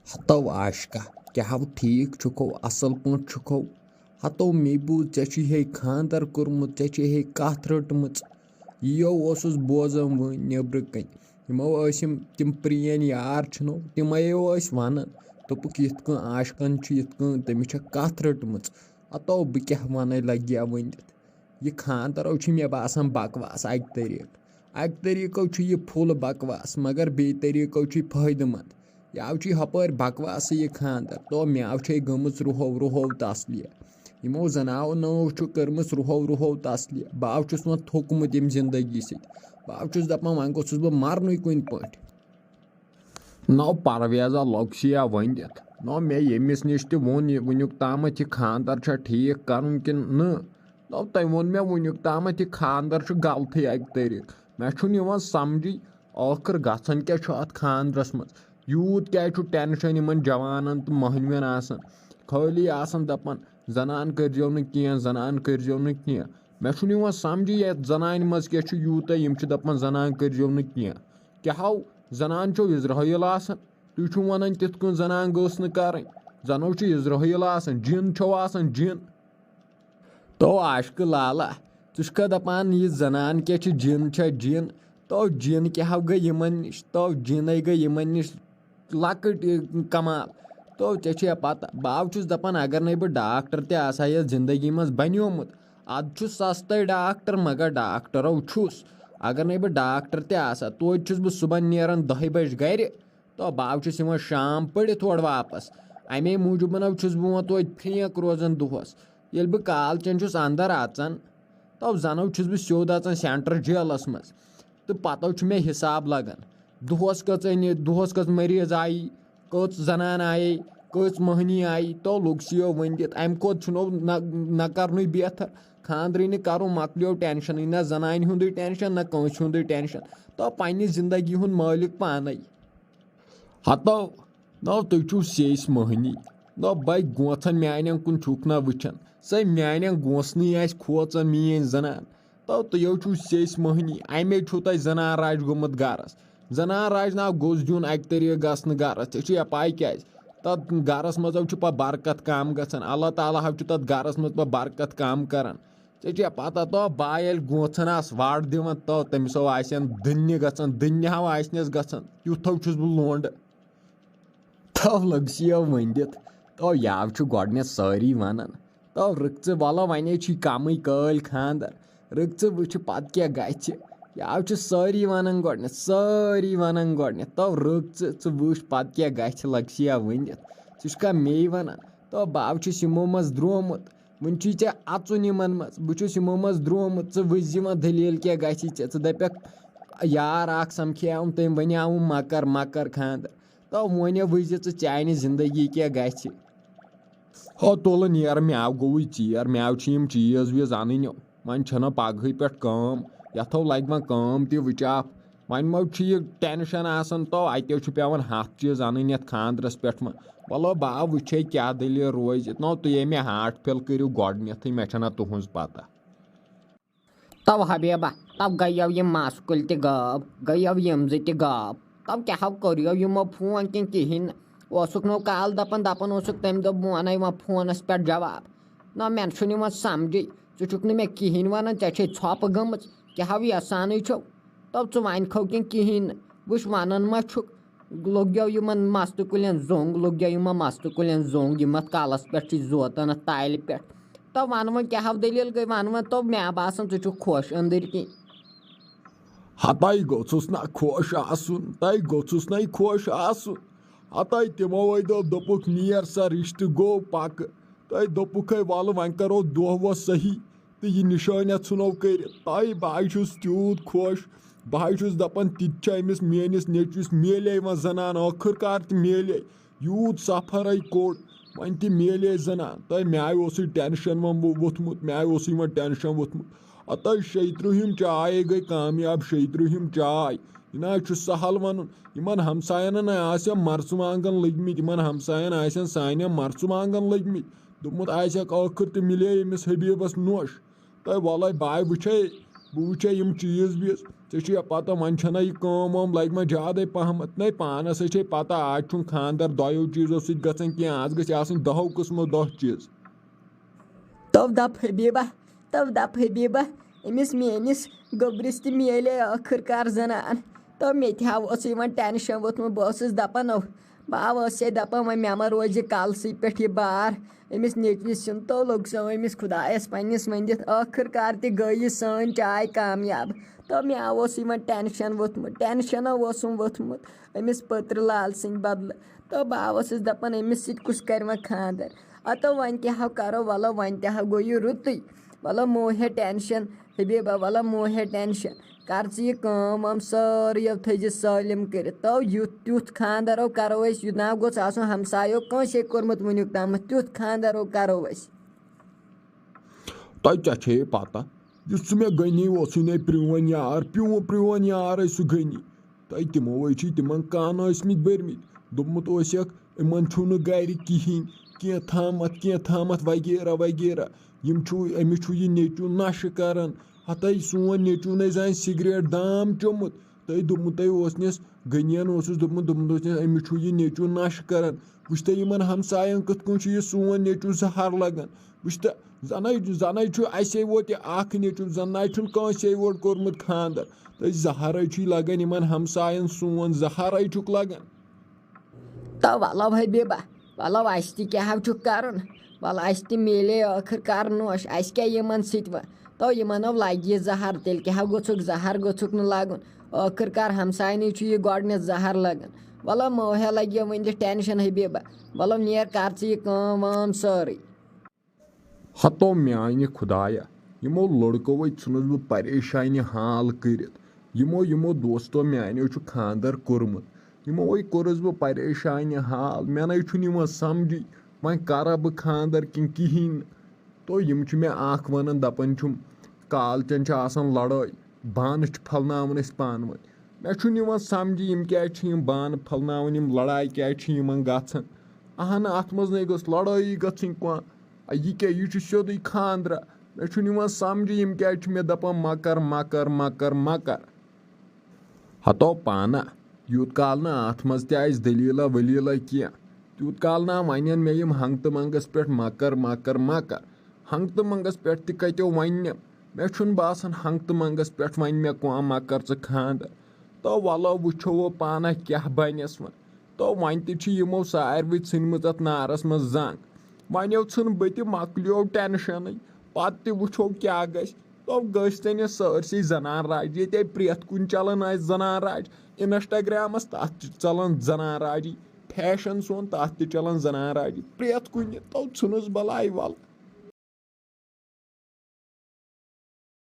हतो आशका क्या हव ठीक छुको असल पट छुको हतो मे बूज ऐ हे खानदर कोर्मुत ऐ हे कथ रटमच यो ओसुस बोजन वन नेब्र कन यमो तिम प्रेन यार छनो तिमो वन दोपुक यिथ कन आशकन यिथ कन तमिस कथ रटमच हतो बह क्या वन लगे वनित यह खानदरो मे बासान बकवास अक तरीको यह फुल बकवास मगर बे तरीको फायदेमंद यह हपर बकवास यह खानदर तो मे गमच रुहो रुहो तसलिया यमो जनाव नौ कर्म रुहो रुहो तसलिया बह वो थोकमुत जिंदगी सह दपान वन गोस बह मरन कुन पट नौ परवेजा लोकसिया वनित नो मे यमिस निश वोन वनुक ताम यह खानदर ठीक कर कि नो तम वोन मे वनुक ताम यह खानदर गलत अक तरीक मे समझी आखिर गसन क्या खानदरस मज यूत क्या टेंशन इन जवान तो महनवन आसान खाली आसान दपान जनान करो न जनान करो न मे समझी ये जनान मज क्या यूत दपान जनान करो न क्या जनान चो इजराइल आसान तुम वन तिथ कन जनान गस न कर जनो इजराइल आसान जिन छो आसान जिन तो आशक लाला तुका दपान यह जनान क्या जिन जिन तो जिन क्या गई निश तो जिन गई निश लकट कमाल तो ऐ पता बह दपान अगर न बह डॉक्टर तसा ये जिंदगी मज बनोमुत अद सस्ते डॉक्टर मगर डॉक्टरों छुस अगर न बह डॉक्टर तसा तो बह सुबह नेरान 10 बज गर तो बह शाम पड़ित और वापस अमे मूजूब बह तो फेंक रोजान दोहस ये बह कालचन अंदर अचान तो जनो बह सोद अचान सेंट्रल जेलस मज तो पतो मे हिसाब लगान दोहस कच मरीज आई कच जनान आई कच महनी आई तो लुगसियो वन अम कोत न कर बेहतर खानद्री न करो मकलियो टेंशन न जनान हुंद टेंशन न कंस हुंद टेंशन तो पन्नी जिंदगी हुंद मालिक पान हतो नो तुम सेस महनी नो भाई गोथन मान कुन छुक ना वुचान सह मान गोसन खोचन मीन जनान तो तुम सेस महनी अमे तुह जनान राज गोमुत गरस जनान राज ना गोस दिन अक तरीक गसन गरस ऐ पाई क्या तथ गरस मज पे बरकत कम गसान अल्लाह ताला तथ गरस मज पे बरकत कम करान ऐ पता तो बा ये गोथन वड़ दिवन तो तमिसो दन्य गसान दन्य आसनस गसान युथो बह लोंड तो लग्सियो वनित तो यव गोडने सारी वन तो रक वलो वन कम कल खानदर रक वुच पत क्या गव सारी वन गोडने तो रक वुच पत क्या गग्सिया वनित षा मे वन तो बह यमो मज द्रोमुत वन चे अचुन इन मज बह यमो मज द्रोमुत वुझ दलील क्या दपक यार समख्याम तम वनियाव मकर मकर खानदर तो वन वुझ चान जिंदगी क्या हो तुल नेर मेव गो चीर मेव चीज वीज अन वन पगह पे यथो लग वो कम तचाप वन मो टेंशन आसान तो अतो पेवान हथ चीज अन खानदरस पे वलो बह वुचे क्या दलील रोज नो तुम मे हार्ट फिल करो गोडनथ मे तुहज पता तब हबीबा तब गयो यम मास्कुल तब गयो यम तब तब क्या करो यमो फोन कहें ओसुक नो काल दपन दपन ओसुक तम दो बह वन फोनस पे जवाब ना मे समझी चुक मे कहें वन ऐ छप गम क्या यसान छो तब वन खो कहें वुच वन मा लग्यो इन मस्त कुलन जोंग लग्यो इन मस्त कुलन जोंग यम कलस पे जोतन ताल पे तो वन वो क्या दलील गई वन तो मे बासान चुक खुश अंदर कि हतई गोस ना खुश आसन तय गोस ना खुश आसन हतई तमो दोपुक नियर सा रिश्त गो पक तय दोपुक वल वन करो दह वो सही तो यह निशानियत सुनो कर तय बह तूत खुश बह दपान तमिस मेनिस नेचुस मेले वो जनान आखिरकार मेले यूत सफर कोड़ वन मेले जनान तय मे टेंशन वोथमुत मे टेंशन वोथमुत अत 36 चाय गई कामयाब 36 चाय यह सहल वन इन हमसायन मरचुमांगन लगमित इन हमसायन सान मरचुमांगन लगमित दोमुत आखिर तो मिले अमिस हबीबस नोश तो वल बह वुचे बह वुचे यम चीज वीज ऐ पता वन छना यह काम वम लग मा ज्यादा पहमत नहीं पानस है पता आज छुन खानदार दोयो चीजों सत क्या आज गई 10 किस्मों 10 चीज तब दप हबीबा अमिस मेनिस गोबरिस ते मिले आखिरकार जनान तो मे टेंशन वोथमुत बह दपान बह दपान वो मे मा रोज कलस पे यह बार अमिस नेटविस सुन तो लोग सो अमिस खुदायस पन्निस वंदित आखिरकार ते गई सन चाय कामयाब तो मे टेंशन वोथमुत अमिस पत्र लाल सिंह बदल तो बह दपान अमिस सत कुछ कर खानदर तो वन क्या करो वलो वन तह गो यह रुत वलो मोहे टेंशन हबीबा वलो मोहे टेंशन कर यह काम वम सारी थज सालिम कर तो युथ खानदारो करो यु ना गोस आसन हमसायो कंसे कोर्मुत वुनिक ताम तुथ खानदारो करो तो क्या पता युस मे गनी ने प्रोन यार प्रोन यार सह गनी तो तमो तिमन कान बरमित दोमुत इमन छु गर कहें क्या थामत वगैरह वगैरह अमिस यह नेचू नश कर हत सोन नेचू न जान सिगरेट दाम चोमुत तो दोमुत गनियन दोमुत अमिस यह नेचू नश कर वुच इन हमसायन कथ यह सोन नेचू जहर लगान वुच जन असे वोत अख नेचू जन कंसे वोट कोर्मुत खानदर तो जहर लगान इन हमसायन सोन जहर लगान तो वलो हबीबा वलो क्या कर वल मिले आखिरकार नोश क्या यमन सत तो यमन लगे यह जहर तेल क्या गोक जहर गोक लगन आखिरकार हमसायन यह गोडन जहर लगान वलो मोहे लगे वन टेंशन हबीबा वलो नेर कर यह काम वाम सारी हतो म्यान खुदाया यमो लड़को नुस बह परेशानी हाल कर यमो दोस्तों म्यानो खानदर कोर्मुत यमो कोरस बह परेशानी हाल मे न समझी वह कर बह खानदर कहें तो यम मे वन दपान कालचन लड़ाई बान फलनावन पान वन मे समझी यम क्या बान फलनावन यम लड़ाई क्या गन अहन अत मज न गस लड़ाई गन यह क्या यह सोद खानदरा मे समझी यम क्या मे दपान मकर मकर मकर मकर हतो पाना यूत काल ना अत मज दलीला वलीला क्या तूत काल ना वन मे यम हंग तो मंगस पे मकर मकर मकर हंग तो मंगस पे कतो वन मे बासान हंग तो मंगस पे वन मे कौ मकर च खानदर तो वलो वुचो वो पाना क्या बनस वन तो वन तमो सारवी षनमत अत नारस मज जंग वनो सन बत मकलियो टेंशन पत वुचो क्या गस तो गन सरसी जनान राज ये प्रेथ कुन चलान जनान राज इंस्टाग्रामस तथ चलान जनान राजी फैशन सोन तथ चलान जनान राजी प्रेथ कुन तो नुस बलाई वल